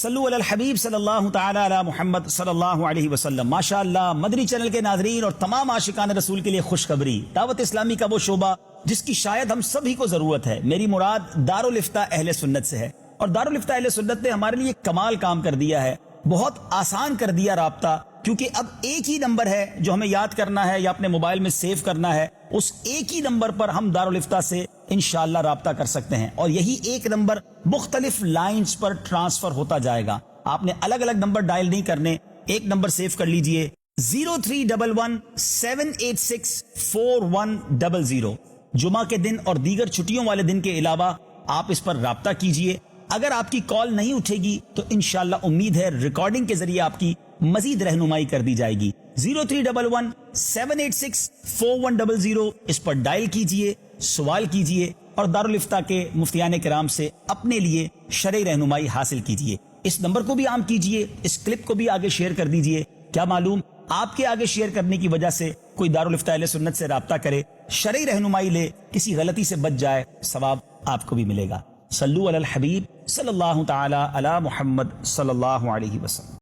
صلو علی الحبیب صلی اللہ تعالی علی محمد صلی اللہ علیہ وسلم۔ ماشاءاللہ مدنی چینل کے ناظرین اور تمام عاشقان رسول کے لیے خوشخبری، دعوت اسلامی کا وہ شعبہ جس کی شاید ہم سبھی کو ضرورت ہے۔ میری مراد دارالفتہ اہل سنت سے ہے، اور دارالفتہ اہل سنت نے ہمارے لیے کمال کام کر دیا ہے، بہت آسان کر دیا رابطہ، کیونکہ اب ایک ہی نمبر ہے جو ہمیں یاد کرنا ہے یا اپنے موبائل میں سیو کرنا ہے، اس ایک ہی نمبر پر ہم دارالفتہ سے انشاءاللہ رابطہ کر سکتے ہیں، اور یہی ایک نمبر مختلف لائنز پر ٹرانسفر ہوتا جائے گا۔ آپ نے الگ الگ نمبر ڈائل نہیں کرنے، ایک نمبر سیو کر لیجئے 0311-786-4100۔ جمعہ کے دن اور دیگر چھٹیوں والے دن کے علاوہ آپ اس پر رابطہ کیجئے۔ اگر آپ کی کال نہیں اٹھے گی تو انشاءاللہ امید ہے ریکارڈنگ کے ذریعے آپ کی مزید رہنمائی کر دی جائے گی۔ 0311-786-4100 اس پر ڈائل کیجئے، سوال کیجئے اور دارالفتہ کے مفتیان کرام سے اپنے لیے شرعی رہنمائی حاصل کیجئے۔ اس نمبر کو بھی عام کیجئے، اس کلپ کو بھی آگے شیئر کر دیجئے، کیا معلوم آپ کے آگے شیئر کرنے کی وجہ سے کوئی دارالفتہ اہل سنت سے رابطہ کرے، شرعی رہنمائی لے، کسی غلطی سے بچ جائے، ثواب آپ کو بھی ملے گا۔ صلو علی الحبیب صلی اللہ تعالی علی محمد صلی اللہ علیہ وسلم۔